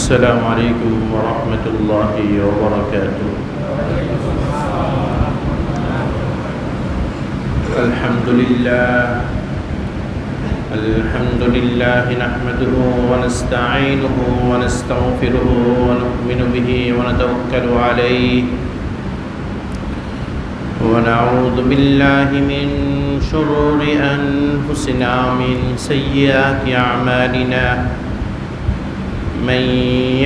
السلام عليكم ورحمة الله وبركاته. الحمد لله نحمده ونستعينه ونستغفره ونؤمن به ونتوكل عليه ونعوذ بالله من شرور أنفسنا ومن سيئات أعمالنا. من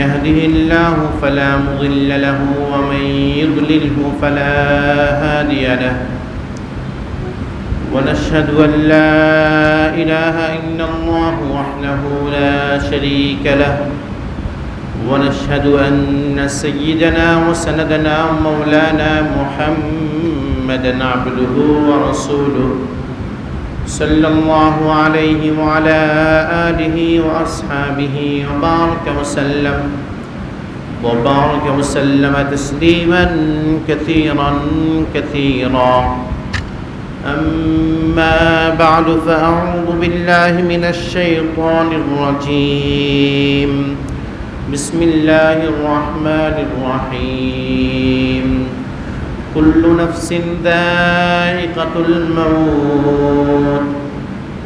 يهده الله فلا مضل له ومن يضلله فلا هادي له. ونشهد أن لا إله إلا الله وحده لا شريك له. ونشهد أن سيدنا وسندنا ومولانا محمدا عبده ورسوله صلى الله عليه وعلى آله وأصحابه وبارك وسلم تسليما كثيرا. أما بعد فأعوذ بالله من الشيطان الرجيم. بسم الله الرحمن الرحيم. كل نفس ذائقة الموت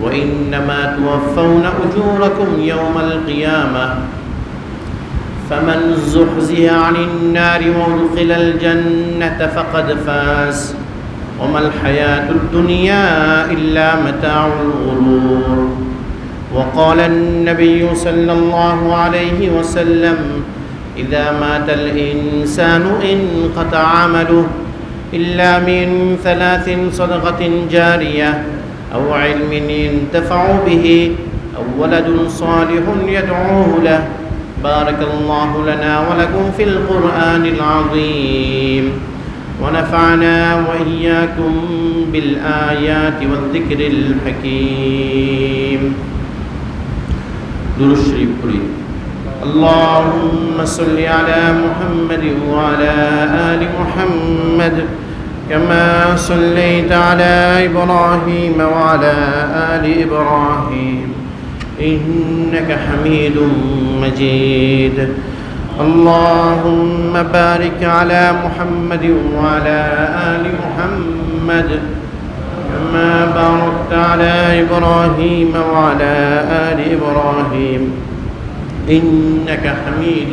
وإنما توفون أجوركم يوم القيامة. فمن زحزح عن النار وادخل الجنة فقد فاز وما الحياة الدنيا إلا متاع الغرور. وقال النبي صلى الله عليه وسلم: إذا مات الإنسان انقطع عمله إلا من 3: صدقة جارية أو علم ينتفع به أو ولد صالح يدعوه له. بارك الله لنا ولكم في القرآن العظيم ونفعنا وإياكم بالآيات والذكر الحكيم. درود شريف پڑھی. اللهم صل على محمد وعلى آل محمد كما صليت على إبراهيم وعلى آل إبراهيم إنك حميد مجيد. اللهم بارك على محمد وعلى آل محمد كما باركت على إبراهيم وعلى آل إبراهيم إنك حميد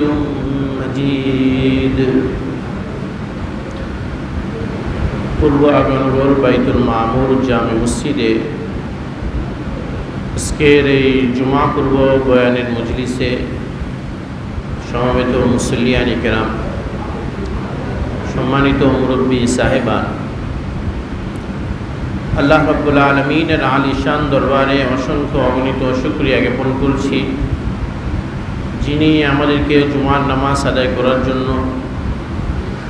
مجيد. পূর্ব আগনগর বাইতুল মামুর জামে মসজিদে আজকের এই জুমা পূর্ব বয়ানের মজলিসে সমবেত মুসল্লিয়ানি কেরাম, সম্মানিত মুরব্বী সাহেবান, আল্লাহ রাব্বুল আলামিনের আলিশান দরবারে অসংখ্য অগণিত শুকরিয়া জ্ঞাপন করছি, যিনি আমাদেরকে জুমার নামাজ আদায় করার জন্য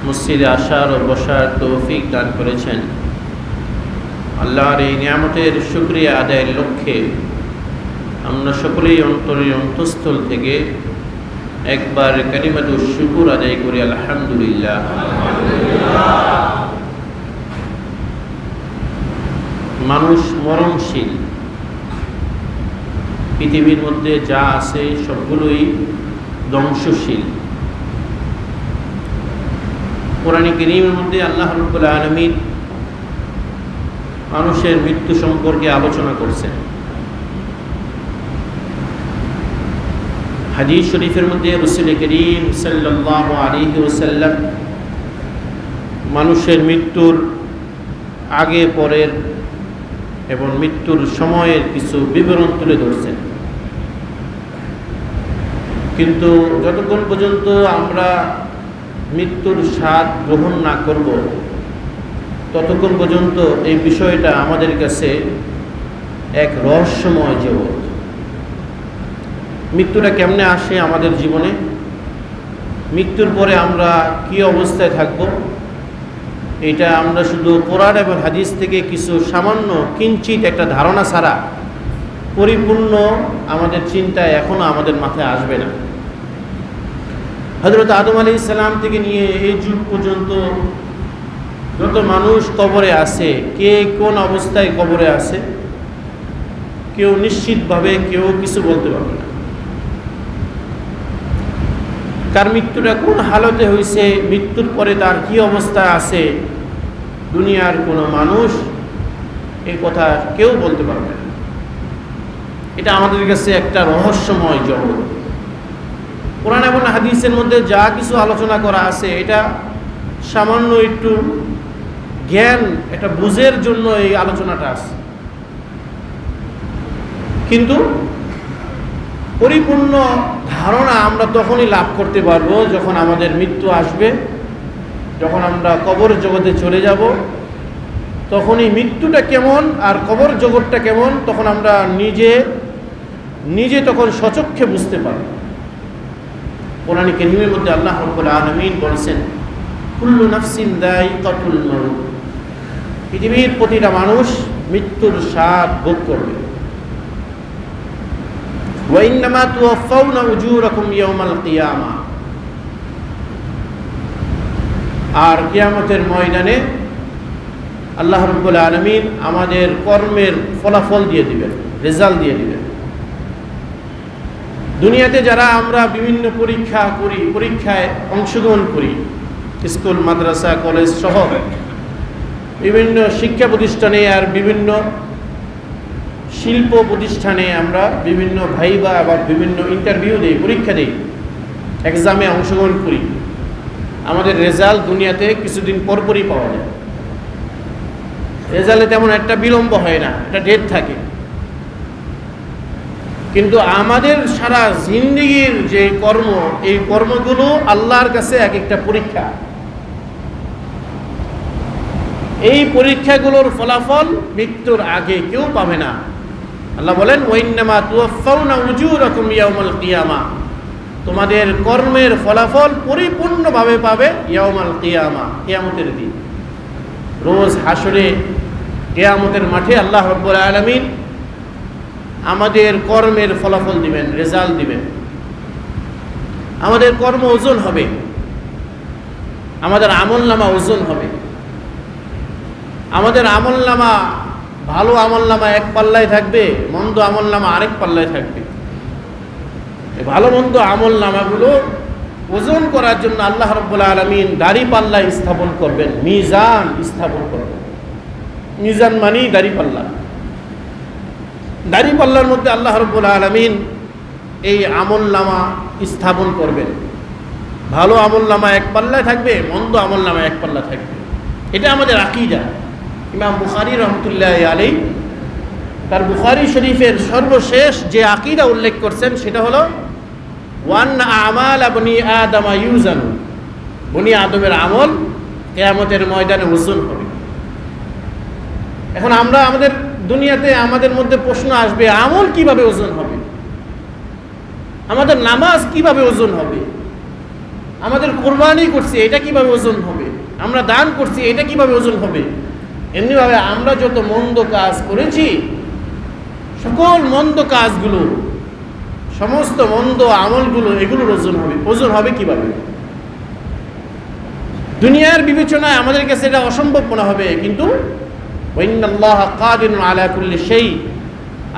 মসজিদে আসার ও বসার তৌফিক দান করেছেন। আল্লাহর এই নিয়ামতের শুকরিয়া আদায়ের লক্ষ্যে আমরা সকলেই অন্তরের অন্তঃস্থল থেকে একবার কালিমাতুশ শুকর আদায় করি, আলহামদুলিল্লাহ। মানুষ মরণশীল, পৃথিবীর মধ্যে যা আছে সবগুলোই ধ্বংসশীল। কোরআন কারীমের মধ্যে আল্লাহ রাব্বুল আলামিন মানুষের মৃত্যু সম্পর্কে আলোচনা করছেন। হাদিস শরীফের মধ্যে রাসূল করিম সাল্লাল্লাহু আলাইহি ওয়াসাল্লাম মানুষের মৃত্যুর আগে পরের এবং মৃত্যুর সময়ের কিছু বিবরণ তুলে ধরছেন। কিন্তু যতক্ষণ পর্যন্ত আমরা মৃত্যুর স্বাদ গ্রহণ না করব, ততক্ষণ পর্যন্ত এই বিষয়টা আমাদের কাছে এক রহস্যময় জগৎ। মৃত্যুটা কেমনে আসে আমাদের জীবনে, মৃত্যুর পরে আমরা কি অবস্থায় থাকব, এটা আমরা শুধু কোরআন এবং হাদিস থেকে কিছু সামান্য কিঞ্চিত একটা ধারণা ছাড়া পরিপূর্ণ আমাদের চিন্তায় এখনও আমাদের মাথায় আসবে না। হযরত আদম আলাইহিস সালাম থেকে নিয়ে এই যুগ পর্যন্ত যত মানুষ কবরে আছে, কে কোন অবস্থায় কবরে আছে কেউ নিশ্চিতভাবে কেউ কিছু বলতে পারবে না। কার মৃত্যুটা কোন হালতে হয়েছে, মৃত্যুর পরে তার কি অবস্থা আছে, দুনিয়ার কোনো মানুষ এই কথা কেউ বলতে পারবে না। এটা আমাদের কাছে একটা রহস্যময় জগৎ। কোরআন এবং হাদিসের মধ্যে যা কিছু আলোচনা করা আছে, এটা সামান্য একটু জ্ঞান, এটা বুঝের জন্য এই আলোচনাটা আছে, কিন্তু পরিপূর্ণ ধারণা আমরা তখনই লাভ করতে পারবো যখন আমাদের মৃত্যু আসবে, যখন আমরা কবর জগতে চলে যাব। তখনই মৃত্যুটা কেমন আর কবর জগৎটা কেমন তখন আমরা নিজে তখন সচক্ষে বুঝতে পারব। কোরআন কারীমের মধ্যে আল্লাহ রাব্বুল আলামিন বলেছেন, কুল্লু নাফসিন যায়িকাতুল মাউত, পৃথিবীর প্রতিটা মানুষ মৃত্যুর স্বাদ ভোগ করবে। ওয়া ইন্নামা তুওয়াফাউনা উজুরাকুম ইয়াওমাল কিয়ামাহ, আর কিয়ামতের ময়দানে আল্লাহ রাব্বুল আলামিন আমাদের কর্মের ফলাফল দিয়ে দিবেন, রেজাল্ট দিয়ে দিবেন। দুনিয়াতে যারা আমরা বিভিন্ন পরীক্ষায় অংশগ্রহণ করি, স্কুল, মাদ্রাসা, কলেজ সহ বিভিন্ন শিক্ষা প্রতিষ্ঠানে আর বিভিন্ন শিল্প প্রতিষ্ঠানে আমরা বিভিন্ন ভাইবা আবার বিভিন্ন ইন্টারভিউ দিই, পরীক্ষা দিই, এক্সামে অংশগ্রহণ করি। আমাদের রেজাল্ট দুনিয়াতে কিছুদিন পরপরই পাওয়া যায়। রেজাল্টে তেমন একটা বিলম্ব হয় না, একটা ডেট থাকে। কিন্তু আমাদের সারা জিন্দেগির যে কর্ম, এই কর্মগুলো আল্লাহর কাছে এক একটা পরীক্ষা। এই পরীক্ষাগুলোর ফলাফল মৃত্যুর আগে কেউ পাবে না। আল্লাহ বলেন, ওয়াইন্নামা তুওয়াফাউনা উজুরাকুম ইয়াওমাল কিয়ামাহ, তোমাদের কর্মের ফলাফল পরিপূর্ণভাবে পাবে ইয়াওমাল কিয়ামাহ, কিয়ামতের দিন। রোজ হাসরে কিয়ামতের মাঠে আল্লাহ রাব্বুল আলামিন আমাদের কর্মের ফলাফল দিবেন, রেজাল্ট দিবেন। আমাদের কর্ম ওজন হবে, আমাদের আমলনামা ওজন হবে। আমাদের আমলনামা, ভালো আমলনামা এক পাল্লায় থাকবে, মন্দ আমলনামা আরেক পাল্লায় থাকবে। ভালো মন্দ আমলনামাগুলো ওজন করার জন্য আল্লাহ রাব্বুল আলামিন দাড়ি পাল্লা স্থাপন করবেন, মিজান স্থাপন করবেন। মিজান মানেই দাড়ি পাল্লা। দাড়ি পাল্লার মধ্যে আল্লাহ রাব্বুল আলামিন এই আমলনামা স্থাপন করবেন। ভালো আমলনামা এক পাল্লায় থাকবে, মন্দ আমলনামা এক পাল্লা থাকবে। এটা আমাদের আকীদা। ইমাম বুখারী রহমতুল্লাহি আলাইহি তার বুখারী শরীফের সর্বশেষ যে আকীদা উল্লেখ করছেন সেটা হলো ওয়ান্না আমাল বনি আদম ইউজানু, বনি আদমের আমল কিয়ামতের ময়দানে ওজন হবে। এখন আমরা আমাদের দুনিয়াতে আমাদের মধ্যে প্রশ্ন আসবে, আমল কিভাবে ওজন হবে? আমাদের নামাজ কিভাবে ওজন হবে? আমাদের কোরবানি করছি, এটা কিভাবে ওজন হবে? আমরা দান করছি, এটা কিভাবে ওজন হবে? এমনিভাবে আমরা যত মন্দ কাজ করেছি, সকল মন্দ কাজগুলো, সমস্ত মন্দ আমলগুলো, এগুলোর ওজন হবে। ওজন হবে কিভাবে? দুনিয়ার বিবেচনায় আমাদের কাছে এটা অসম্ভব মনে হবে, কিন্তু ওয়াইন্নাল্লাহা কাদিরুন আলা কুল্লি শাই,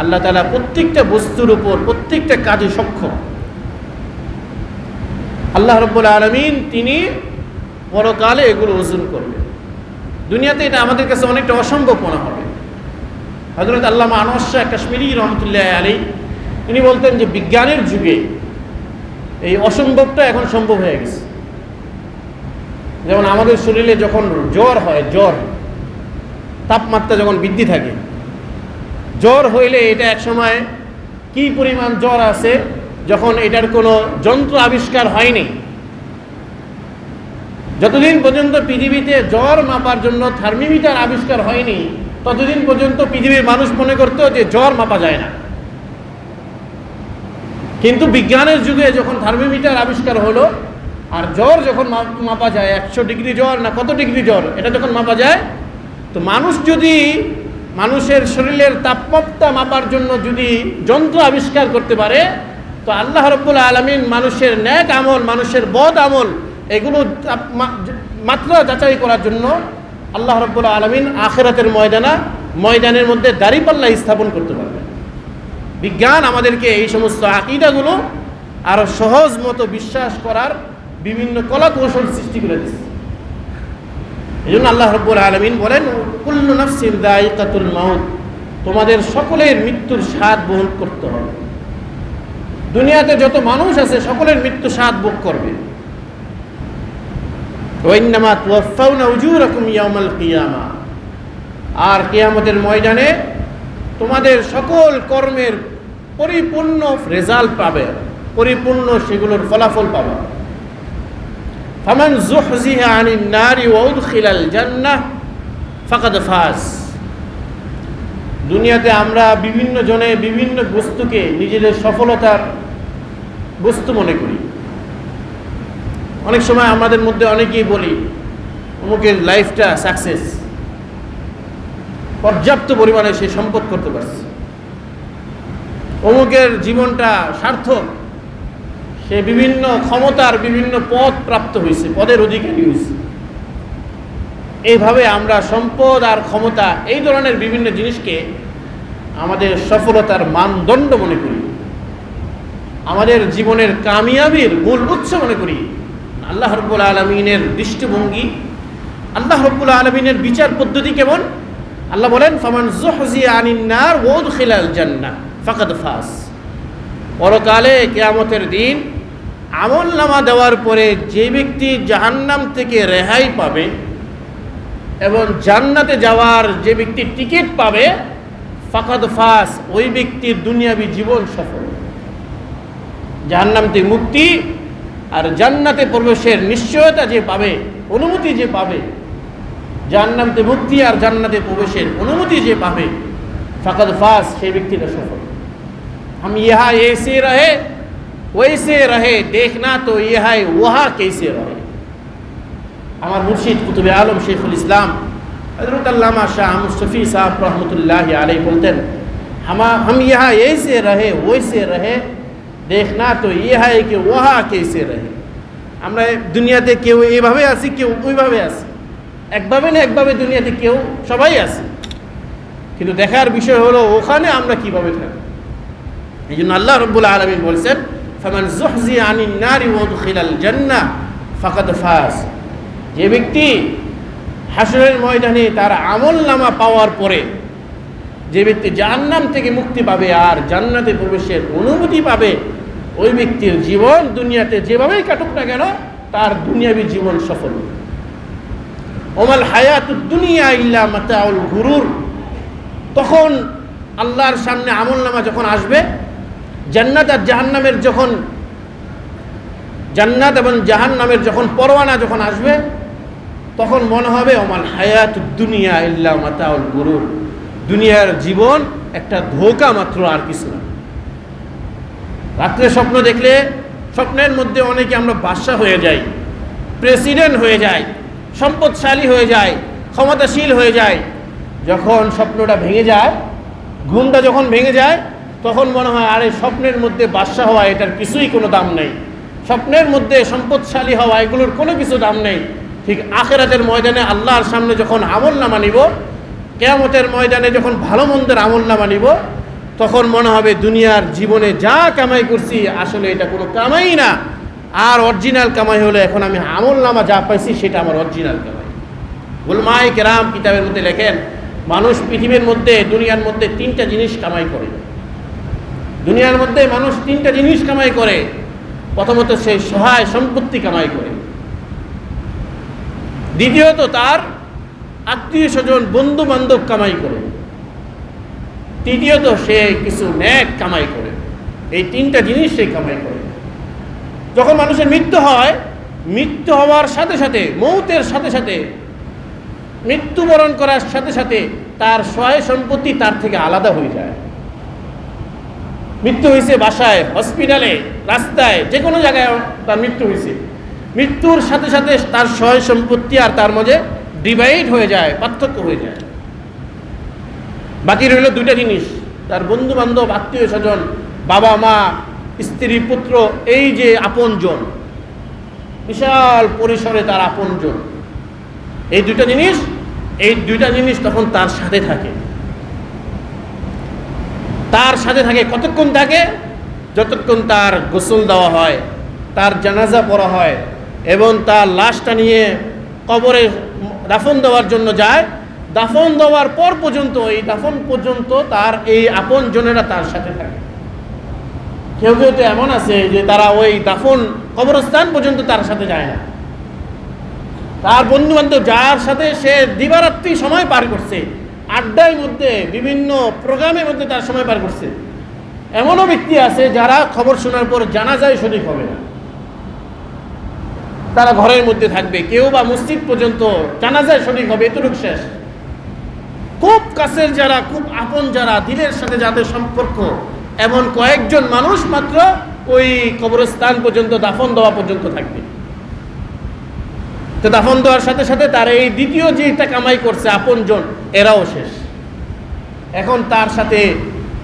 আল্লাহ তাআলা প্রত্যেকটা বস্তুর উপর, প্রত্যেকটা কাজে সক্ষম। আল্লাহ রাব্বুল আলামিন তিনি পরকালে এগুলো ওজন করবেন। দুনিয়াতে এটা আমাদের কাছে অনেকটা অসম্ভব মনে হবে। হযরত আল্লামা আনোয়ার শাহ কাশ্মীরি রহমতুল্লাহি আলাইহি তিনি বলতেন যে বিজ্ঞানের যুগে এই অসম্ভবটা এখন সম্ভব হয়ে গেছে। যেমন আমাদের শরীরে যখন জ্বর হয়, জ্বর, তাপমাত্রা যখন বৃদ্ধি থাকে, জ্বর হইলে এটা এক সময় কি পরিমাণ জ্বর আছে, যখন এটার কোনো যন্ত্র আবিষ্কার হয়নি, যতদিন পর্যন্ত পৃথিবীতে জ্বর মাপার জন্য থার্মোমিটার আবিষ্কার হয়নি, ততদিন পর্যন্ত পৃথিবীর মানুষ মনে করত যে জ্বর মাপা যায় না। কিন্তু বিজ্ঞানের যুগে যখন থার্মোমিটার আবিষ্কার হলো, আর জ্বর যখন মাপা যায়, 100 ডিগ্রি জ্বর না কত ডিগ্রি জ্বর, এটা যখন মাপা যায়, তো মানুষ যদি মানুষের শরীরের তাপমাত্রা মাপার জন্য যদি যন্ত্র আবিষ্কার করতে পারে, তো আল্লাহ রাব্বুল আলামিন মানুষের নেক আমল, মানুষের বদ আমল, এগুলো মাত্রা যাচাই করার জন্য আল্লাহ রাব্বুল আলামিন আখিরাতের ময়দানের মধ্যে দাড়িপাল্লা স্থাপন করতে পারবে। বিজ্ঞান আমাদেরকে এই সমস্ত আকীদাগুলো আরো সহজ মতো বিশ্বাস করার বিভিন্ন কলা কৌশল সৃষ্টি করে দিচ্ছে। এই জন্য আল্লাহ রাব্বুল আলামিন বলেন, কুল্লু নাফসিন যায়িকাতুল মাউত, তোমাদের সকলের মৃত্যুর স্বাদ বহন করতে হবে। দুনিয়াতে যত মানুষ আছে সকলের মৃত্যু স্বাদ ভোগ করবে। ওয়া ইন্নামা তুওয়াফাউনা উজুরাকুম ইয়াওমাল কিয়ামা, আর কিয়ামতের ময়দানে তোমাদের সকল কর্মের পরিপূর্ণ রেজাল্ট পাবে, পরিপূর্ণ সেগুলোর ফলাফল পাবে। ফামান যুহজিহা আনিন নারি ওয়া উদখিলাল জান্নাহ ফাকাদ ফাজ। দুনিয়াতে আমরা বিভিন্ন জনে বিভিন্ন বস্তুকে নিজেদের সফলতার বস্তু মনে করি। অনেক সময় আমাদের মধ্যে অনেকেই বলি অমুকের লাইফটা সাকসেস, পর্যাপ্ত পরিমাণে সে সম্পদ করতে পারছে, অমুকের জীবনটা সার্থক, সে বিভিন্ন ক্ষমতার বিভিন্ন পদ প্রাপ্ত হয়েছে, পদের অধিকারী হয়েছে। এইভাবে আমরা সম্পদ আর ক্ষমতা এই ধরনের বিভিন্ন জিনিসকে আমাদের সফলতার মানদণ্ড মনে করি, আমাদের জীবনের কামিয়াবির মূল উৎস মনে করি। আল্লাহ রাব্বুল আলামিনের দৃষ্টিভঙ্গি, আল্লাহ রাব্বুল আলামিনের বিচার পদ্ধতি কেমন? আল্লাহ বলেন, ফামান যুহজিয়া আনিন নার ওয়া উদখিলাল জান্নাহ ফাকাদ ফাজ। পরকালে কিয়ামতের দিন আমলনামা দেওয়ার পরে যে ব্যক্তি জাহান্নাম থেকে রেহাই পাবে এবং জান্নাতে যাওয়ার যে ব্যক্তি টিকিট পাবে, ফাকাদ ফাজ, ওই ব্যক্তির দুনিয়াবি জীবন সফল। জাহান্নাম থেকে মুক্তি আর জান্নাতে প্রবেশের নিশ্চয়তা যে পাবে, অনুমতি যে পাবে, জাহান্নাম থেকে মুক্তি আর জান্নাতে প্রবেশের অনুমতি যে পাবে, ফাকাদ ফাজ, সেই ব্যক্তিটা সফল। हम यहाँ ऐसे रहे वैसे रहे, देखना तो यह है वहाँ कैसे रहे। আমার মুর্শিদ কুতুবে আলম শেখুল ইসলাম হযরত আল্লামা শাহ মুস্তাফি সাহেব রহমতুল্লাহ আলাইহি বলতেন, हम यहाँ ऐसे रहे वैसे रहे, देखना तो यह है कि वहाँ कैसे रहे। আমরা দুনিয়াতে কেউ এইভাবে আছি, কেউ ওইভাবে আছি, একভাবে না একভাবে দুনিয়াতে কেউ সবাই আছে, কিন্তু দেখার বিষয় হলো ওখানে আমরা কিভাবে থাকি। এই জন্য আল্লাহ রাব্বুল আলামিন বলছেন, ফামান যুহজিয়া আনিন নারি ওয়া উদখিলাল জান্নাহ ফাকাদ ফাজ। যে ব্যক্তি হাসরের ময়দানে তার আমলনামা পাওয়ার পরে যে ব্যক্তি জাহান্নাম থেকে মুক্তি পাবে আর জান্নাতে প্রবেশের অনুমতি পাবে, ওই ব্যক্তির জীবন দুনিয়াতে যেভাবেই কাটুক না কেন তার দুনিয়াবী জীবন সফল। ওমাল হায়াতুদ দুনিয়া ইল্লা মাতাউল গুরুর। তখন আল্লাহর সামনে আমলনামা যখন আসবে, জান্নাত আর জাহান্নামের যখন, জান্নাত এবং জাহান্নামের যখন পরওয়ানা যখন আসবে, তখন মনে হবে ওমাল হায়াতুদ দুনিয়া ইল্লা মাতাউল গুরুর, দুনিয়ার জীবন একটা ধোঁকা মাত্র, আর কিছু না। রাত্রে স্বপ্ন দেখলে স্বপ্নের মধ্যে অনেকে আমরা বাদশা হয়ে যাই, প্রেসিডেন্ট হয়ে যাই, সম্পদশালী হয়ে যায়, ক্ষমতাশীল হয়ে যায়। যখন স্বপ্নটা ভেঙে যায়, ঘুমটা যখন ভেঙে যায়, তখন মনে হয় আরে স্বপ্নের মধ্যে বাদশা হওয়া এটার কিছুই কোনো দাম নেই, স্বপ্নের মধ্যে সম্পদশালী হওয়া এগুলোর কোনো কিছু দাম নেই। ঠিক আখিরাতের ময়দানে আল্লাহর সামনে যখন আমলনামা নিব, কিয়ামতের ময়দানে যখন ভালো মন্দের আমলনামা নিব, তখন মনে হবে দুনিয়ার জীবনে যা কামাই করছি আসলে এটা কোনো কামাই না, আর অরিজিনাল কামাই হলো এখন আমি আমলনামা যা পাইছি সেটা আমার অরিজিনাল কামাই। উলামায়ে কেরাম কিতাবের মধ্যে লেখেন, মানুষ পৃথিবীর মধ্যে দুনিয়ার মধ্যে তিনটা জিনিস কামাই করে। দুনিয়ার মধ্যে মানুষ তিনটা জিনিস কামাই করে। প্রথমত সে সহায় সম্পত্তি কামাই করে, দ্বিতীয়ত তার আত্মীয় স্বজন বন্ধু বান্ধব কামাই করে, তৃতীয়ত সে কিছু নেক কামাই করে। এই তিনটা জিনিস সে কামাই করে। যখন মানুষের মৃত্যু হয়, মৃত্যু হওয়ার সাথে সাথে, মৌতের সাথে সাথে, মৃত্যুবরণ করার সাথে সাথে তার সহায় সম্পত্তি তার থেকে আলাদা হয়ে যায়। মৃত্যু হয়েছে বাসায়, হসপিটালে, রাস্তায়, যে কোনো জায়গায় তার মৃত্যু হয়েছে, মৃত্যুর সাথে সাথে তার সহায় সম্পত্তি আর তার মাঝে ডিভাইড হয়ে যায়, পার্থক্য হয়ে যায়। বাকি রইল দুইটা জিনিস, তার বন্ধু বান্ধব, আত্মীয় স্বজন, বাবা মা, স্ত্রী পুত্র, এই যে আপনজন, বিশাল পরিসরে তার আপনজন। এই দুইটা জিনিস তখন তার সাথে থাকে। তার সাথে থাকে কতক্ষণ থাকে? যতক্ষণ তার গোসল দেওয়া হয়, তার জানাজা পড়া হয় এবং তার লাশটা নিয়ে কবরে দাফন দেওয়ার জন্য যায়, দাফন দেওয়ার পর পর্যন্ত, এই দাফন পর্যন্ত তার এই আপন জনেরা তার সাথে থাকে। কেউ কেউ তো এমন আছে যে তারা ওই দাফন কবরস্থান পর্যন্ত তার সাথে যায় না। তার বন্ধু বান্ধব যার সাথে সে দিবারাত্রি সময় পার করছে, আড্ডার মধ্যে, বিভিন্ন প্রোগ্রামের মধ্যে তার সময় পার করছে, এমনও ব্যক্তি আছে যারা খবর শোনার পর জানাজায় শরীক হবে না, তারা ঘরের মধ্যে থাকবে। কেউ বা মসজিদ পর্যন্ত জানাজায় শরীক হবে, এতটুকু শেষ। খুব কাছের যারা, খুব আপন যারা, দিলের সাথে যাদের সম্পর্ক, এমন কয়েকজন মানুষ মাত্র ওই কবরস্থান পর্যন্ত, দাফন দেওয়া পর্যন্ত থাকবে। তো দাফন দেওয়ার সাথে সাথে তার এই দ্বিতীয় যেটা কামাই করছে আপনজন, এরাও শেষ। এখন তার সাথে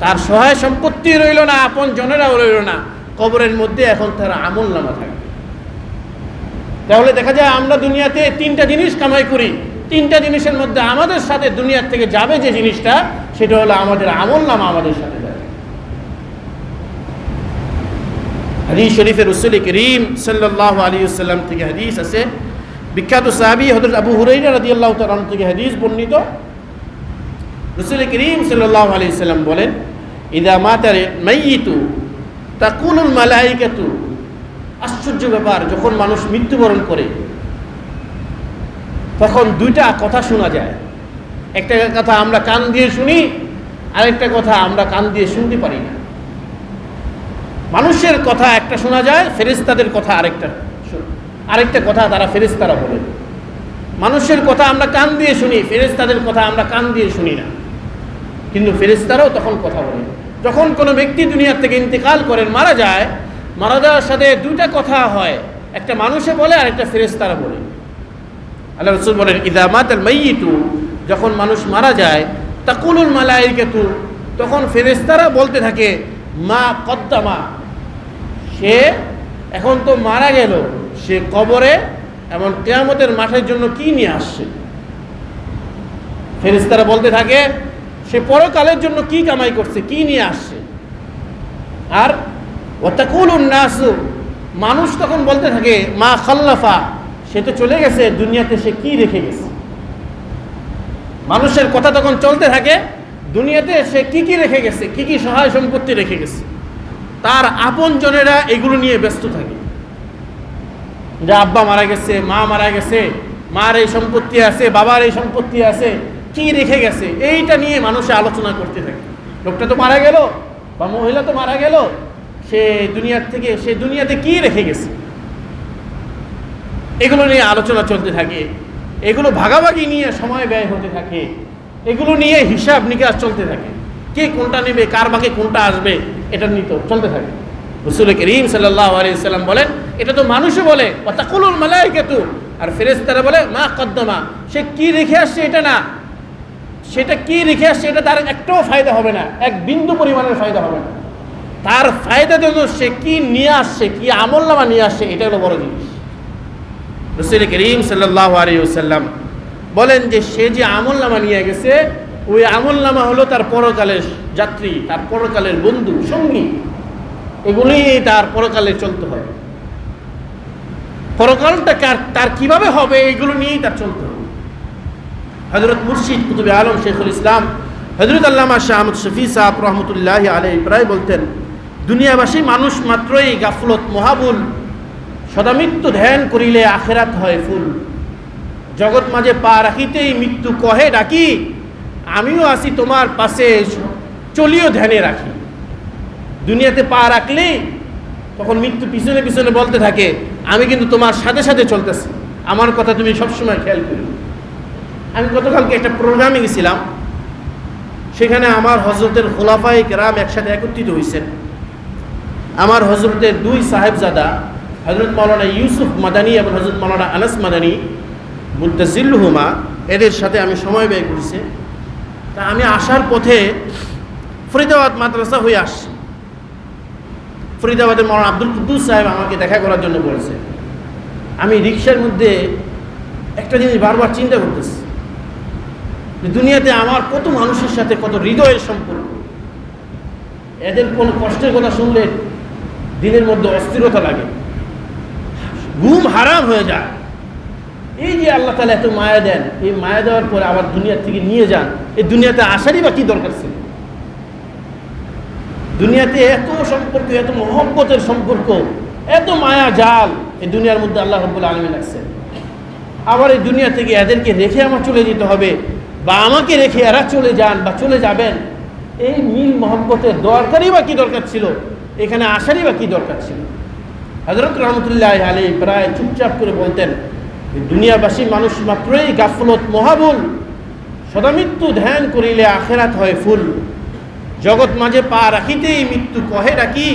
তার সহায় সম্পত্তি রইল না, আপন জনেরাও রইল না, কবরের মধ্যে এখন তার আমলনামা থাকবে। তাহলে দেখা যায় আমরা দুনিয়াতে তিনটা জিনিস কামাই করি, তিনটা জিনিসের মধ্যে আমাদের সাথে দুনিয়ার থেকে যাবে যে জিনিসটা, সেটা হলো আমাদের আমলনামা আমাদের সাথে যাবে। হাদিস শরীফে রাসূল করিম সাল্লাল্লাহু আলাইহি ওয়াসাল্লাম থেকে হাদিস আছে, বিখ্যাত সাহাবী হযরত আবু হুরায়রা রাদিয়াল্লাহু তাআলা আনহু থেকে হাদিস বর্ণিত। রাসূল করিম সাল্লাল্লাহু আলাইহি ওয়াসাল্লাম বলেন, ইযা মাতাল মাইয়িতু তাকুলুল মালায়েকাতু, আশ্চর্য ব্যাপার, যখন মানুষ মৃত্যুবরণ করে তখন দুইটা কথা শোনা যায়। একটা কথা আমরা কান দিয়ে শুনি, আরেকটা কথা আমরা কান দিয়ে শুনতে পারি না। মানুষের কথা একটা শোনা যায়, ফেরেশতাদের কথা আরেকটা কথা তারা ফেরেশতারা বলে। মানুষের কথা আমরা কান দিয়ে শুনি, ফেরেশতাদের কথা আমরা কান দিয়ে শুনি না, কিন্তু ফেরেশতারাও তখন কথা বলে। যখন কোনো ব্যক্তি দুনিয়া থেকে ইন্তেকাল করেন, মারা যায়, মারা যাওয়ার সাথে দুইটা কথা হয়, একটা মানুষে বলে আর একটা ফেরেশতারা বলে। আল্লাহ রাসূল বলেন, ইযা মাতাল মাইয়িতু, যখন মানুষ মারা যায়, তাকুলুল মালায়েকাতু, তখন ফেরেশতারা বলতে থাকে, মা কদ্দামা, সে এখন তো মারা গেল, সে কবরে এমন কিয়ামতের মাঠের জন্য কি নিয়ে আসছে। ফেরেশতারা বলতে থাকে সে পরকালের জন্য কি কামাই করছে, কি নিয়ে আসছে। আর ওয়াতাকুলুন নাসু, মানুষ তখন বলতে থাকে, মা খাল্লাফা, সে তো চলে গেছে, দুনিয়াতে সে কি রেখে গেছে। মানুষের কথা তখন চলতে থাকে, দুনিয়াতে সে কি কি রেখে গেছে, কি কি সহায় সম্পত্তি রেখে গেছে। তার আপন জনেরা এগুলো নিয়ে ব্যস্ত থাকে, যে আব্বা মারা গেছে, মা মারা গেছে, মার এই সম্পত্তি আছে, বাবার এই সম্পত্তি আছে, কি রেখে গেছে, এইটা নিয়ে মানুষে আলোচনা করতে থাকে। লোকটা তো মারা গেল বা মহিলা তো মারা গেল, সে দুনিয়াতে কি রেখে গেছে, এগুলো নিয়ে আলোচনা চলতে থাকে। এগুলো ভাগাভাগি নিয়ে সময় ব্যয় হতে থাকে, এগুলো নিয়ে হিসাব নিকাশ চলতে থাকে, কে কোনটা নেবে, কার ভাগে কোনটা আসবে, এটা নিয়ে তো চলতে থাকে। রাসূল করিম সাল্লাল্লাহু আলাইহি ওয়াসাল্লাম বলেন, এটা তো মানুষও বলে, ওয়াতাকুলুল মালায়েকাতু, আর ফেরেশতারা বলে মা কদ্দামা, সে কি রেখে আসছে এটা না, সেটা কি রেখে আসছে এটা তার একটাও ফায়দা হবে না, এক বিন্দু পরিমাণের ফায়দা হবে না। তার ফায়দা জন্য সে কি নিয়ে আসছে, কি আমলনামা নিয়ে আসছে, এটা হলো বড় জিনিস। রাসূল করিম সাল্লাল্লাহু আলাইহি ওয়াসাল্লাম বলেন যে সে যে আমলনামা নিয়ে গেছে, ওই আমলনামা হলো তার পরকালের যাত্রী, তার পরকালের বন্ধু সঙ্গী, এগুলি তার পরকালে চলতে হবে। পরকালটা তার কিভাবে হবে, এগুলো নিয়েই তার চলতে হবে। হযরত মুর্শিদ কুতুবে আলম শেখুল ইসলাম হযরত আল্লামা শাহ আহমদ শফি সাহেব রহমতুল্লাহি আলাইহি প্রায় বলতেন, দুনিয়াবাসী মানুষ মাত্রই গাফলত মহাবুল, সদামৃত্যু ধ্যান করিলে আখেরাত হয় ফুল। জগৎ মাঝে পা রাখিতেই মৃত্যু কহে ডাকি, আমিও আসি তোমার পাশে চলিও ধ্যানে রাখি। দুনিয়াতে পা রাখলে তখন মৃত্যু পিছনে পিছনে বলতে থাকে, আমি কিন্তু তোমার সাথে সাথে চলতেছি, আমার কথা তুমি সবসময় খেয়াল করো। আমি গতকালকে একটা প্রোগ্রামে গেছিলাম, সেখানে আমার হজরতের খোলাফায়ে কেরাম একসাথে একত্রিত হয়েছেন। আমার হজরতের দুই সাহেবজাদা, হজরত মাওলানা ইউসুফ মাদানী এবং হজরত মাওলানা আনাস মাদানী মুনতাজিল্লুহুমা, এদের সাথে আমি সময় ব্যয় করেছি। তা আমি আসার পথে ফরিদাবাদ মাদ্রাসা হয়ে আসছি। ফরিদাবাদের মাওলানা আব্দুল কুদ্দুস সাহেব আমাকে দেখা করার জন্য বলেছে। আমি রিক্সার মধ্যে একটা জিনিস বারবার চিন্তা করতেছি, দুনিয়াতে আমার কত মানুষের সাথে কত হৃদয়ের সম্পর্ক। এদের কোনো কষ্টের কথা শুনলে দিনের মধ্যে অস্থিরতা লাগে, ঘুম হারাম হয়ে যায়। এই যে আল্লাহ তাআলা এত মায়া দেন, এই মায়া দেওয়ার পরে আবার দুনিয়া থেকে নিয়ে যান, এই দুনিয়াতে আসারই বা কি দরকার ছিল? দুনিয়াতে এত সম্পর্ক, এত মহব্বতের সম্পর্ক, এত মায়া জাল এই দুনিয়ার মধ্যে আল্লাহ রাব্বুল আলামিন রাখছেন। আবার এই দুনিয়া থেকে এদেরকে রেখে আমার চলে যেতে হবে, বা আমাকে রেখে এরা চলে যান বা চলে যাবেন, এই মিল মহব্বতের দরকারই বা কি দরকার ছিল? এখানে আসারই বা কি দরকার ছিল? হযরত রহমতুল্লাহ আলাইহি প্রায় চুপচাপ করে বলতেন, দুনিয়াবাসী মানুষ মাত্রই গাফলত মহাবুল, সদা মৃত্যু ধ্যান করিলে আখেরাত হয় ফুল, জগৎ মাঝে পা রাখিতেই মৃত্যু কহে ডাকি,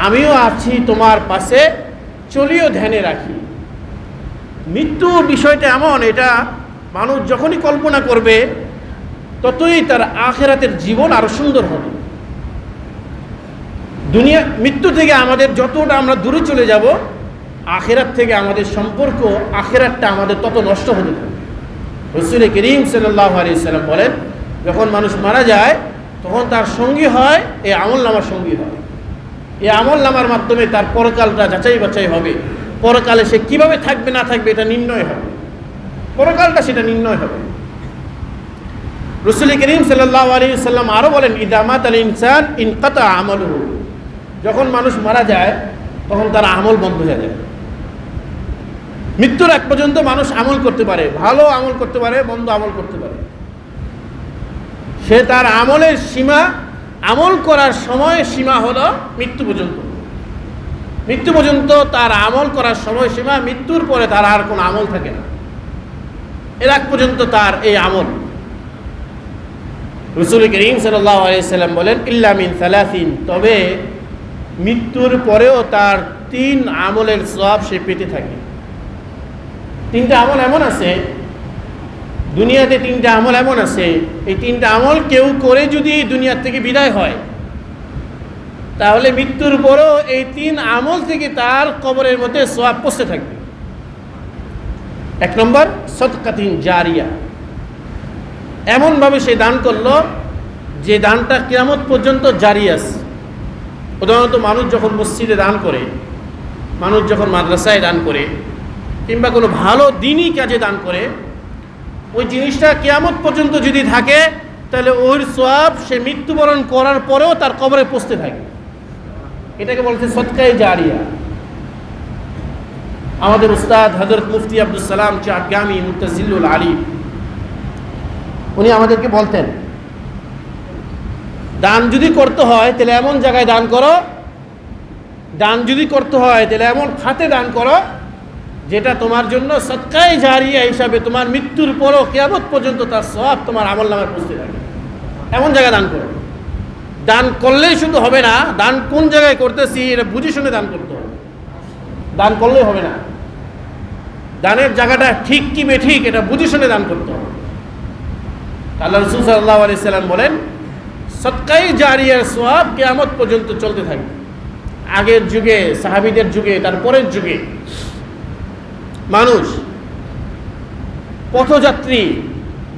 আমিও আছি তোমার পাশে চলিও ধ্যানে রাখি। মৃত্যু বিষয়টা এমন, এটা মানুষ যখনই কল্পনা করবে ততই তার আখেরাতের জীবন আরো সুন্দর হবে। দুনিয়া মৃত্যু থেকে আমাদের যতটা আমরা দূরে চলে যাব, আখেরাত থেকে আমাদের সম্পর্ক, আখেরাতটা আমাদের তত নষ্ট হতে থাকে। রাসূল করিম সাল্লাল্লাহু আলাইহি সাল্লাম বলেন, যখন মানুষ মারা যায় তখন তার সঙ্গী হয় এই আমলনামার সঙ্গী হয়। এই আমলনামার মাধ্যমে তার পরকালটা যাচাই বাছাই হবে, পরকালে সে কিভাবে থাকবে না থাকবে এটা নির্ণয় হবে, পরকালটা সেটা নির্ণয় হবে। রাসূল করিম সাল্লাল্লাহু আলাইহি সাল্লাম আরো বলেন, ইযা মাতাল ইনসান ইনকাতা আমালুহু, যখন মানুষ মারা যায় তখন তার আমল বন্ধ হয়ে যায়। মৃত্যুর আগ পর্যন্ত মানুষ আমল করতে পারে, ভালো আমল করতে পারে, মন্দ আমল করতে পারে। সে তার আমলের সীমা, আমল করার সময় সীমা হলো মৃত্যু পর্যন্ত। মৃত্যু পর্যন্ত তার আমল করার সময় সীমা, মৃত্যুর পরে তার আর কোনো আমল থাকে না, এর আগ পর্যন্ত তার এই আমল। রাসূল করিম সাল্লাল্লাহু আলাইহি সাল্লাম বলেন, ইল্লা মিন সালাসিন, তবে মৃত্যুর পরেও তার 3 আমলের সওয়াব সে পেতে থাকে। 3টা আমল এমন আছে দুনিয়াতে, 3টা আমল এমন আছে, এই 3টা আমল কেউ করে যদি দুনিয়া থেকে বিদায় হয়, তাহলে মৃত্যুর পরেও এই 3 আমল থেকে তার কবরের মধ্যে সওয়াব পৌঁছতে থাকবে। 1 নম্বর সদকাতিন জারিয়া, এমনভাবে সে দান করলো যে দানটা কিয়ামত পর্যন্ত জারি আছে। উদাহরণত মানুষ যখন মসজিদে দান করে, মানুষ যখন মাদ্রাসায় দান করে, কিংবা কোনো ভালো দিনই কাজে দান করে, ওই জিনিসটা কিয়ামত পর্যন্ত যদি থাকে তাহলে ওর সওয়াব সে মৃত্যুবরণ করার পরেও তার কবরে পৌঁছতে থাকে। এটাকে বলছে সদকায়ে জারিয়া। আমাদের উস্তাদ হযরত মুফতি আব্দুল সালাম চাটগামী মুতাজিল্লুল আলিম, উনি আমাদেরকে বলতেন, দান যদি করতে হয় তাহলে এমন জায়গায় দান করো, দান যদি করতে হয় তাহলে এমন খাতে দান করো যেটা তোমার জন্য সদকায়ে জারিয়া হিসাবে তোমার মৃত্যুর পরও কিয়ামত পর্যন্ত তার সওয়াব তোমার আমলনামায় পৌঁছতে থাকে। এমন জায়গায় দান করো। দান করলেই শুধু হবে না, দান কোন জায়গায় করতেছি এটা বুঝে শুনে দান করতে হবে। দান করলেই হবে না, দানের জায়গাটা ঠিক কি বেঠিক এটা বুঝে শুনে দান করতে হবে। আল্লাহ রাসূল সাল্লাল্লাহু আলাইহি সাল্লাম বলেন, সদকায়ে জারিয়ার সওয়াব কিয়ামত পর্যন্ত চলতে থাকে। আগের যুগে, সাহাবীদের যুগে, তারপরের যুগে মানুষ, পথযাত্রী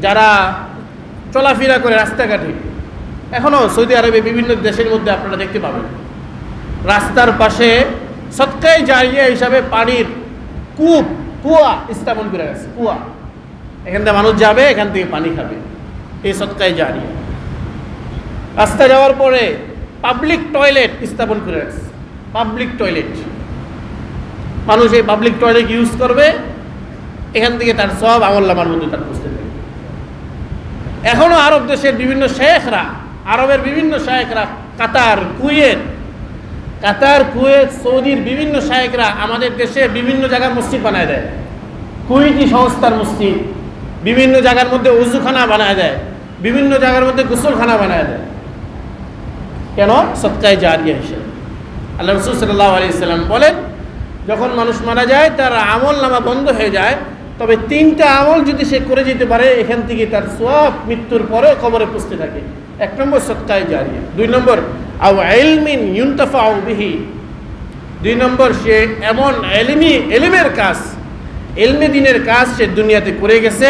যারা চলাফেরা করে রাস্তাঘাটে, এখনও সৌদি আরবে বিভিন্ন দেশের মধ্যে আপনারা দেখতে পাবেন, রাস্তার পাশে সদকায়ে জারিয়া হিসাবে পানির কুয়া স্থাপন করে গেছে। কুয়া, এখান থেকে মানুষ যাবে, এখান থেকে পানি খাবে, এই সদকায়ে জারিয়া। রাস্তা যাওয়ার পরে পাবলিক টয়লেট স্থাপন করে রাখছে। পাবলিক টয়লেট, মানুষ এই পাবলিক টয়লেট ইউজ করবে, এখান থেকে তার সব আমলনামার মধ্যে তার বুঝতে পারে। এখনো আরব দেশের বিভিন্ন শেখরা, আরবের বিভিন্ন শেখরা, কাতার, কুয়েত, সৌদির বিভিন্ন শেখরা আমাদের দেশে বিভিন্ন জায়গায় মসজিদ বানায় দেয়। কুয়েতি সংস্থার মসজিদ, বিভিন্ন জায়গার মধ্যে উজুখানা বানায় দেয়, বিভিন্ন জায়গার মধ্যে গোসলখানা বানায় দেয়। কেন? সদকায়ে জারিয়া হিসেবে। আল্লাহ রাসূল সাল্লাল্লাহু আলাইহি সাল্লাম বলেন, যখন মানুষ মারা যায় তার আমলনামা বন্ধ হয়ে যায়, তবে 3টা আমল যদি সে করে যেতে পারে, এখান থেকে তার সওয়াব মৃত্যুর পরেও কবরে পৌঁছতে থাকে। 1 নম্বর সদকায়ে জারিয়া। 2 নম্বর আও ইলমিন ইউনতাফাউ বিহি, 2 নম্বর সে এমন এলিমের কাজ, এলমে দিনের কাজ সে দুনিয়াতে করে গেছে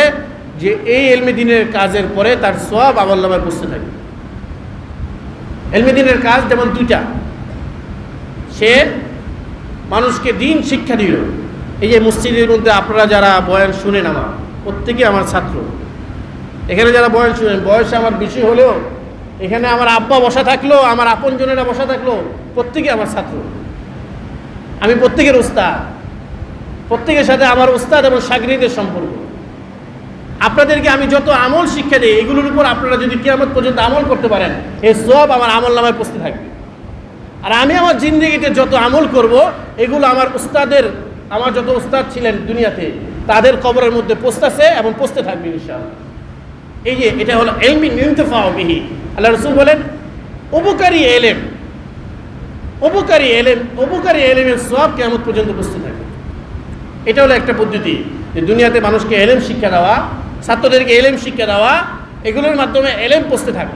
যে এই এলমে দিনের কাজের পরে তার সওয়াব আমলনামায় পৌঁছতে থাকে। এলমে দিনের কাজ যেমন 2টা, সে মানুষকে দিন শিক্ষা দিল। এই যে মসজিদের মধ্যে আপনারা যারা বয়ান শুনেন, আমার প্রত্যেকে আমার ছাত্র। এখানে যারা বয়ান শুনেন, বয়সে আমার বেশি হলেও, এখানে আমার আব্বা বসা থাকলো, আমার আপনজনেরা বসা থাকলো, প্রত্যেকে আমার ছাত্র। আমি প্রত্যেকের উস্তাদ, প্রত্যেকের সাথে আমার উস্তাদ এবং শাগরিদের সম্পর্ক। আপনাদেরকে আমি যত আমল শিক্ষা দিই, এগুলোর উপর আপনারা যদি কিয়ামত পর্যন্ত আমল করতে পারেন, এই সব আমার আমল নামায় পৌঁছতে থাকবে। আর আমি আমার জিন্দগিতে যত আমল করব, এগুলো আমার উস্তাদের, আমার যত উস্তাদ ছিলেন দুনিয়াতে, তাদের কবরের মধ্যে পৌঁছতেছে এবং পৌঁছতে থাকবে ইনশাআল্লাহ। এই যে এটা হলো ইলমি ইনতিফাউ বিহি। আল্লাহ রাসূল বলেন উপকারী এলেম, উপকারী এলেম, উপকারী এলেমের সওয়াব কিয়ামত পর্যন্ত পৌঁছতে থাকে। এটা হলো একটা পদ্ধতি, যে দুনিয়াতে মানুষকে এলেম শিক্ষা দেওয়া, ছাত্রদেরকে এলেম শিক্ষা দেওয়া, এগুলোর মাধ্যমে এলেম পৌঁছতে থাকে।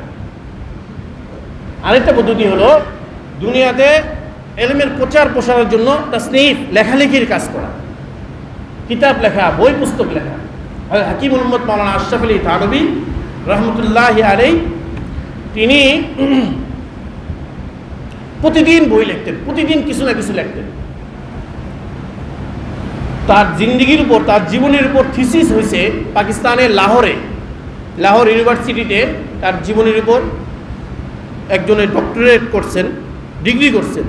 আরেকটা পদ্ধতি হলো দুনিয়াতে এলেমের প্রচার প্রসারের জন্য তাসনিফ, লেখালেখির কাজ করা, কিতাব লেখা, বই পুস্তক লেখা। হাকিম মুহাম্মদ মাওলানা আশরাফ আলী থানভী রহমতুল্লাহি আলাইহি তিনি প্রতিদিন বই লিখতেন, প্রতিদিন কিছু না কিছু লিখতেন। তার জিন্দিগির উপর, তার জীবনের উপর থিসিস হয়েছে পাকিস্তানের লাহোর ইউনিভার্সিটিতে। তার জীবনের উপর একজনের ডক্টরেট করছেন, ডিগ্রি করছেন।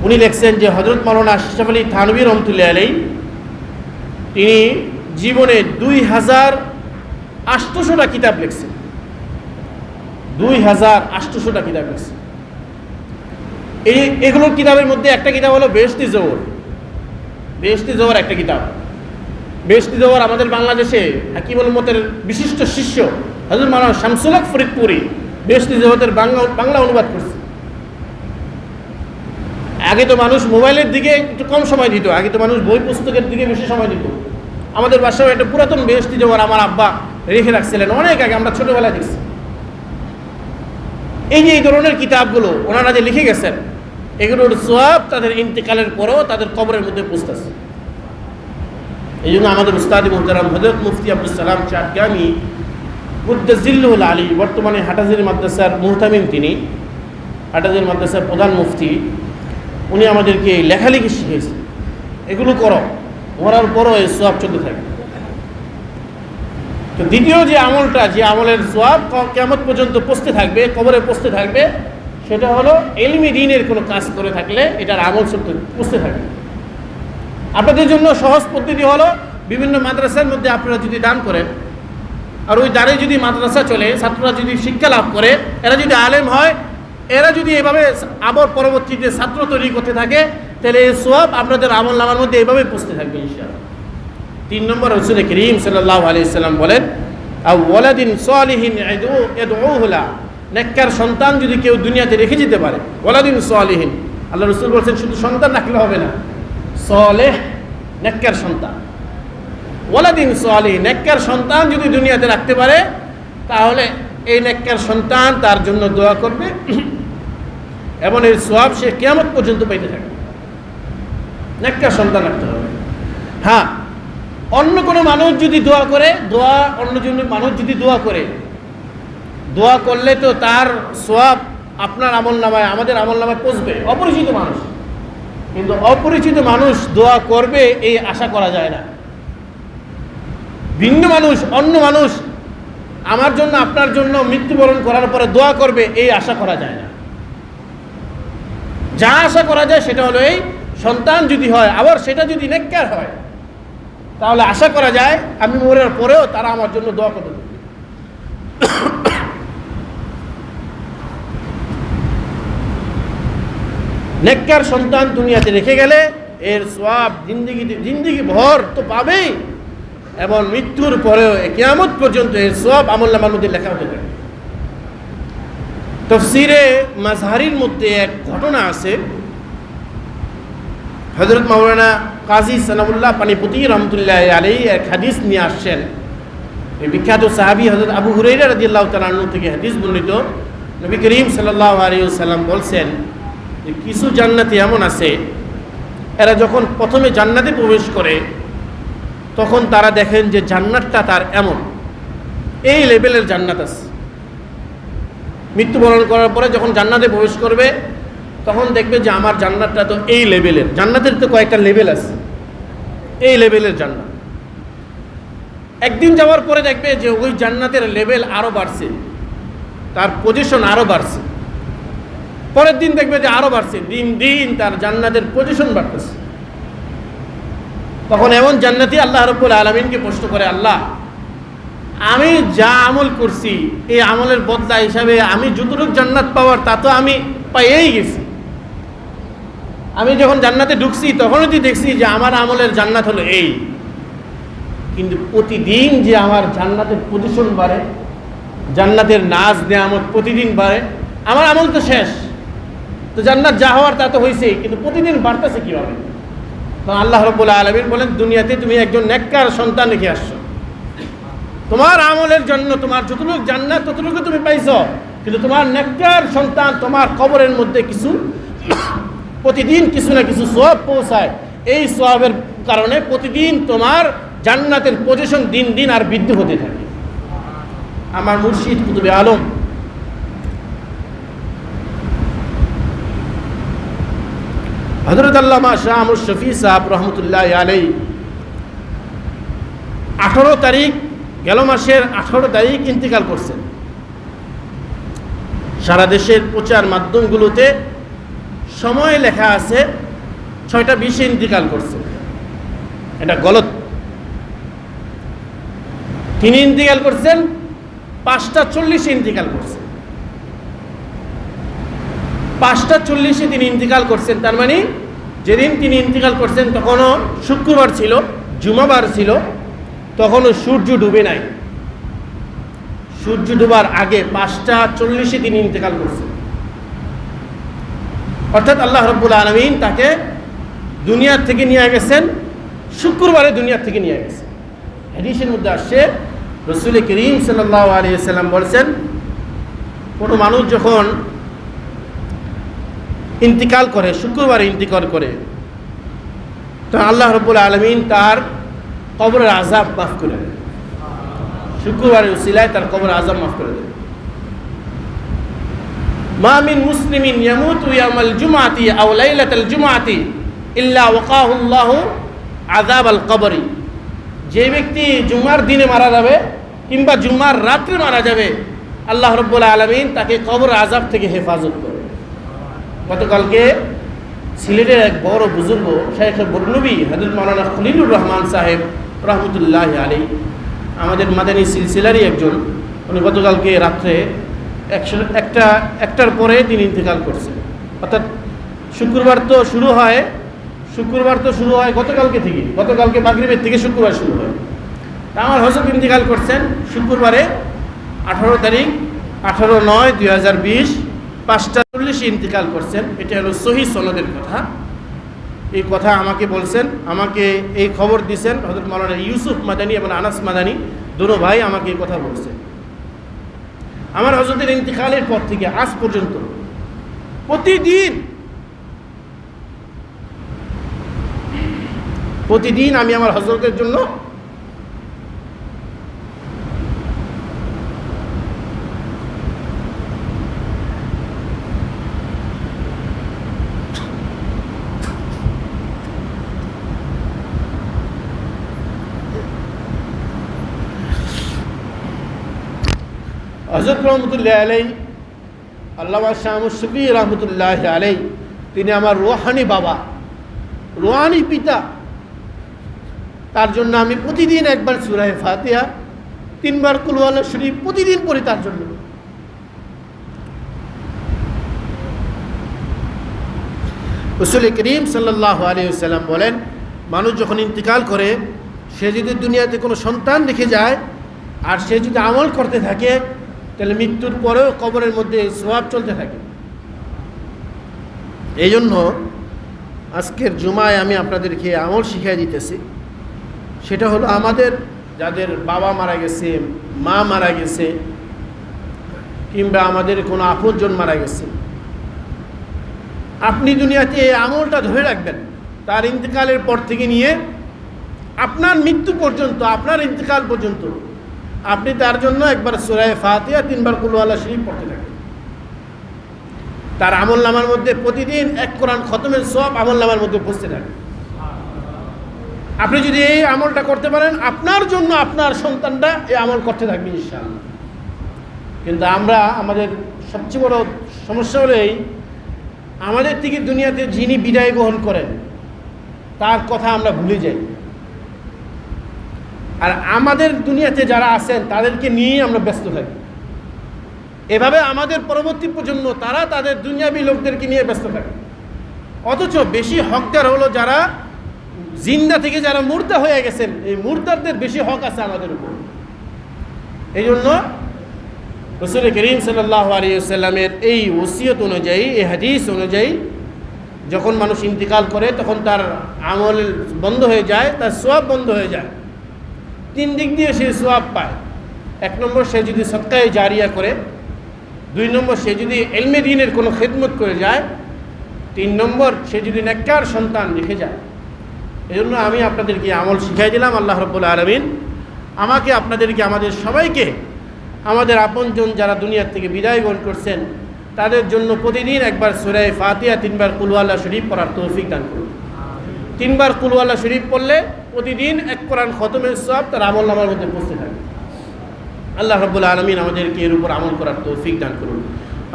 উনি লিখছেন যে হযরত মাওলানা আশরাফ আলী থানভী রহমতুল্লাহি আলাইহি তিনি জীবনে 2800টা কিতাব লিখছেন, 2800টা কিতাব লিখছেন। এগুলোর কিতাবের মধ্যে একটা কিতাব হলো বেহেশতি জোহর। বেহেশতি জোহর একটা কিতাব। বেহেশতি জোহর আমাদের বাংলাদেশে হাকিমুল উম্মতের বিশিষ্ট শিষ্য হযরত মাওলানা শামসুল হক ফরিদপুরি বেহেশতি জোহরের বাংলা অনুবাদ করছে। আগে তো মানুষ মোবাইলের দিকে একটু কম সময় দিত, আগে তো মানুষ বই পুস্তকের দিকে বেশি সময় দিত। আমাদের বাসায় একটা পুরাতন বেহেশতি জোহর আমার আব্বা রেখে রাখছিলেন অনেক আগে, আমরা ছোটবেলায় দেখছি। এই যে এই ধরনের কিতাবগুলো ওনারা যে লিখে গেছেন, এগুলোর সওয়াব তাদের ইন্তেকালের পরেও তাদের কবরের মধ্যে পৌঁছতেছে। এই জন্য আমাদের উস্তাদ মুহতারাম হযরত মুফতি আব্দুস সালাম চাটগামি কুদ্দাসিল্লুহুল আলী, বর্তমানে হাটাজারি মাদ্রাসার মুহতামিম, তিনি হাটাজারি মাদ্রাসার প্রধান মুফতি, উনি আমাদেরকে লেখালেখি শিখিয়েছেন। এগুলো করো, মরার পরও এই সওয়াব চলতে থাকে। তো দ্বিতীয় যে আমলটা, যে আমলের সওয়াব কিয়ামত পর্যন্ত পৌঁছতে থাকবে, কবরে পৌঁছতে থাকবে, সেটা হলো ইলমি দ্বীনের কোনো কাজ করে থাকলে এটার আমল পৌঁছতে থাকবে। আপনাদের জন্য সহজ পদ্ধতি হলো বিভিন্ন মাদ্রাসার মধ্যে আপনারা যদি দান করেন, আর ওই দানে যদি মাদ্রাসা চলে, ছাত্ররা যদি শিক্ষা লাভ করে, এরা যদি আলেম হয়, এরা যদি এভাবে আবার পরবর্তীতে ছাত্র তৈরি করতে থাকে, তাহলে এই সওয়াব আপনাদের আমল নামার মধ্যে এভাবে পৌঁছতে থাকবে ইনশাআল্লাহ। 3 নম্বর রাসূল করিম সাল্লাল্লাহু আলাইহি ওয়াসাল্লাম বলেন আও ওয়ালাদিন সালিহিন ইয়াদউহু লা, নেককার সন্তান যদি কেউ দুনিয়াতে রেখে যেতে পারে, ওয়ালাদিন সালিহিন, আল্লাহ রাসূল বলেন শুধু সন্তান রাখলে হবে না, সালেহ নেককার সন্তান, ওয়ালাদিন সালিহ, নেককার সন্তান যদি দুনিয়াতে রাখতে পারে, তাহলে এই নেককার সন্তান তার জন্য দোয়া করবে এবং এর সওয়াব সে কিয়ামত পর্যন্ত পাইতে থাকবে। নেককার সন্তান রাখতে হবে। হ্যাঁ, অন্য কোনো মানুষ যদি দোয়া করে, অন্য মানুষ যদি দোয়া করে, দোয়া করলে তো তার সওয়াব আপনার আমলনামায়, আমাদের আমলনামায় পৌঁছবে। অপরিচিত মানুষ, কিন্তু অপরিচিত মানুষ দোয়া করবে এই আশা করা যায় না। ভিন্ন মানুষ, অন্য মানুষ আমার জন্য, আপনার জন্য মৃত্যুবরণ করার পরে দোয়া করবে এই আশা করা যায় না। যা আশা করা যায় সেটা হলো এই সন্তান যদি হয়, আবার সেটা যদি নেককার হয়, তাহলে আশা করা যায় আমি মরার পরেও তারা আমার জন্য দোয়া করবে। নেককার সন্তান দুনিয়াতে রেখে গেলে এর সওয়াব জিন্দিগি ভর তো পাবেই, এবং মৃত্যুর পরেও কিয়ামত পর্যন্ত এর সওয়াব আমলনামার মধ্যে লেখা হতে থাকে। তাফসীরে মাজহারির মধ্যে এক ঘটনা আছে। হযরত মাওলানা কাজী সানাউল্লাহ পানিপতি রহমতুল্লাহি আলাইহি এক হাদিস নিয়ে আসছেন। এই বিখ্যাত সাহাবী হযরত আবু হুরায়রা রাদিয়াল্লাহু তাআলা আনহু থেকে হাদিস বর্ণিত। নবী করিম সাল্লাল্লাহু আলাইহি ওয়াসাল্লাম বলছেন যে কিছু জান্নাতি এমন আছে, এরা যখন প্রথমে জান্নাতে প্রবেশ করে তখন তারা দেখেন যে জান্নাতটা তার এমন, এই লেভেলের জান্নাত আছে। মৃত্যুবরণ করার পরে যখন জান্নাতে প্রবেশ করবে তখন দেখবে যে আমার জান্নাতটা তো এই লেভেলের। জান্নাতের তো কয়েকটা লেভেল আছে, এই লেভেলের জান্নাত। একদিন যাওয়ার পরে দেখবে যে ওই জান্নাতের লেভেল আরও বাড়ছে, তার পজিশন আরও বাড়ছে। পরের দিন দেখবে যে আরও বাড়ছে, দিন দিন তার জান্নাতের পজিশন বাড়তেছে। তখন এমন জান্নাতি আল্লাহ রাব্বুল আলামিনকে প্রশ্ন করে, আল্লাহ আমি যা আমল করছি এই আমলের বদলা হিসাবে আমি যতটুকু জান্নাত পাওয়ার তা তো আমি পাইয়েই গেছি। আমি যখন জান্নাতে ঢুকছি তখনই তো দেখছি যে আমার আমলের জান্নাত হলো এই, কিন্তু প্রতিদিন যে আমার জান্নাতের পজিশন বাড়ে, জান্নাতের নাজ নেয়ামত প্রতিদিন বাড়ে, আমার আমল তো শেষ, তো জান্নাত যা হওয়ার তা তো হয়েছেই, কিন্তু প্রতিদিন বাড়তেছে কীভাবে? তো আল্লাহ রাব্বুল আলামিন বলেন, দুনিয়াতে তুমি একজন নেককার সন্তান রেখে আসছো, তোমার আমলের জন্য তোমার যতটুকু জান্নাত ততটুকু তুমি পাইছ, কিন্তু তোমার নেককার সন্তান তোমার কবরের মধ্যে কিছু প্রতিদিন কিছু না কিছু সওয়াব পৌঁছায়। এই সওয়াবের কারণে প্রতিদিন তোমার জান্নাতের পজিশন দিন দিন আর বৃদ্ধি হতে থাকে। আমার মুর্শিদ কুতুবে আলম হযরত আল্লামা শাহ আহমদ শফি সাহেব রহমতুল্লাহ আলাইহি 18 তারিখ, গেল মাসের 18 তারিখ ইন্তিকাল করছেন। সারা দেশের প্রচার মাধ্যমগুলোতে সময় লেখা আছে 6টা 20-এ ইন্তিকাল করছে, এটা গলত। তিনি ইন্তিকাল করছেন 5টা 40-এ ইন্তিকাল করছেন। 5টা 40-এ তিনি ইন্তিকাল করছেন, তার মানে যেদিন তিনি ইন্তিকাল করছেন তখনও শুক্রবার ছিল, জুমাবার ছিল, তখনও সূর্য ডুবে নাই। সূর্য ডুবার আগে 5টা 40-এ তিনি ইন্তেকাল করছেন। অর্থাৎ আল্লাহ রাব্বুল আলামিন তাকে দুনিয়ার থেকে নিয়ে গেছেন, শুক্রবারে দুনিয়ার থেকে নিয়ে গেছেন। হাদিসের মধ্যে আসছে, রাসূল করিম সাল্লাল্লাহু আলাইহি ওয়াসাল্লাম বলেছেন, কোনো মানুষ যখন ইন্তিকাল করে, শুক্রবারে ইন্তিকাল করে, তো আল্লাহ রাব্বুল আলামিন তার কবরের আযাব মাফ করে দেন। শুক্রবারের উসিলায় তার কবরের আযাব মাফ করে দেন। মা মিন মুসলিমিন ইয়ামুতু ইয়াওমাল জুমআতি আও লাইলাতাল জুমআতি ইল্লা ওয়াকাহুল্লাহু আযাবাল কবরি। যে ব্যক্তি জুমার দিনে মারা যাবে কিংবা জুমার রাত্রে মারা যাবে, আল্লাহ রাব্বুল আলামিন তাকে কবরের আযাব থেকে হেফাজত করে। গতকালকে সিলেটের এক বড় বুজুর্গ শাইখ বরনবী হযরত মাওলানা খলিলুর রহমান সাহেব রহমতুল্লাহ আলাইহি, আমাদের মাদানী সিলসিলারই একজন, উনি গতকালকে রাত্রে 1টার পরে তিনি ইন্তেকাল করছেন। অর্থাৎ শুক্রবার তো শুরু হয় গতকালকে থেকে, গতকালকে মাগরিবের থেকে শুক্রবার শুরু হয়। তা আমার হযরত ইন্তেকাল করছেন শুক্রবারে 18 তারিখ 18/9/2020 5টা 40-এ ইন্তেকাল করছেন। এটা হলো সহিহ সনদের কথা। এই কথা আমাকে বলছেন, আমাকে এই খবর দিয়েছেন হযরত মাওলানা ইউসুফ মাদানী এবং আনাস মাদানী, দুটো ভাই আমাকে এই কথা বলছেন। আমার হযরতের ইন্তেকালের পর থেকে আজ পর্যন্ত প্রতিদিন আমি আমার হযরতের জন্য হযরত রহমতুল্লাহ আলাইহি, আল্লামা শাহ আহমদ শফি রহমতুল্লাহ আলাইহি, তিনি আমার রুহানি বাবা, রুহানি পিতা। তার জন্য আমি প্রতিদিন একবার সূরা ফাতিহা, 3বার কুল হুয়াল্লাহু শরীফ প্রতিদিন পড়ি তার জন্য। রাসূল করিম সাল্লাল্লাহু আলাইহি ওয়াসাল্লাম বলেন, মানুষ যখন ইন্তিকাল করে, সে যদি দুনিয়াতে কোনো সন্তান রেখে যায় আর সে যদি আমল করতে থাকে, তাহলে মৃত্যুর পরেও কবরের মধ্যে সওয়াব চলতে থাকে। এই জন্য আজকের জুমায় আমি আপনাদেরকে আমল শিখিয়ে দিতেছি। সেটা হলো, আমাদের যাদের বাবা মারা গেছে, মা মারা গেছে, কিংবা আমাদের কোনো আপনজন মারা গেছে, আপনি দুনিয়াতে এই আমলটা ধরে রাখবেন। তার ইন্তেকালের পর থেকে নিয়ে আপনার মৃত্যু পর্যন্ত, আপনার ইন্তেকাল পর্যন্ত আপনি তার জন্য একবার সূরা ফাতিহা, 3বার কুল হুয়াল্লাহু শরীফ পড়তে থাকেন। তার আমল নামার মধ্যে প্রতিদিন এক কোরআন খতমের সওয়াব আমল নামার মধ্যে বসতে থাকে। আপনি যদি এই আমলটা করতে পারেন, আপনার জন্য আপনার সন্তানরা এই আমল করতে থাকবে ইনশাআল্লাহ। কিন্তু আমরা আমাদের সবচেয়ে বড় সমস্যা হলো এই, আমাদের থেকে দুনিয়াতে যিনি বিদায় গ্রহণ করেন তার কথা আমরা ভুলে যাই, আর আমাদের দুনিয়াতে যারা আছেন তাদেরকে নিয়েই আমরা ব্যস্ত থাকি। এভাবে আমাদের পরবর্তী প্রজন্ম তারা তাদের দুনিয়াবী লোকদেরকে নিয়ে ব্যস্ত থাকে। অথচ বেশি হকদার হলো যারা জিন্দা থেকে যারা মুর্দা হয়ে গেছেন, এই মুর্দারদের বেশি হক আছে আমাদের উপর। এই জন্য রাসূল করিম সাল্লাল্লাহু আলাইহি ওয়াসাল্লামের এই ওসিয়ত অনুযায়ী, এই হাদিস অনুযায়ী যখন মানুষ ইন্তিকাল করে তখন তার আমল বন্ধ হয়ে যায়, তার সওয়াব বন্ধ হয়ে যায়। 3 দিক দিয়ে সে সওয়াব পায়। 1 নম্বর, সে যদি সদকায়ে জারিয়া করে। 2 নম্বর, সে যদি ইলমে দ্বীনের কোনো খিদমত করে যায়। 3 নম্বর, সে যদি নেককার সন্তান রেখে যায়। এজন্য আমি আপনাদেরকে আমল শিখাই দিলাম। আল্লাহ রাব্বুল আলামিন আমাকে, আপনাদেরকে, আমাদের সবাইকে আমাদের আপনজন যারা দুনিয়ার থেকে বিদায় গ্রহণ করছেন তাদের জন্য প্রতিদিন একবার সূরা ফাতিহা, 3 বার কুল আল্লাহ শরীফ পড়ার তৌফিক দান করুন। 3 বার কুল আল্লাহ শরীফ পড়লে প্রতিদিন এক কোরআন খতমের সওয়াব তার আমল নামার মধ্যে পৌঁছতে থাকে। আল্লাহ রাব্বুল আলামিন আমাদেরকে এর উপর আমল করার তৌফিক দান করুন।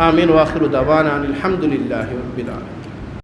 আমিন ওয়া আখিরু দাওয়ানা আলহামদুলিল্লাহি রাব্বিল আলামিন।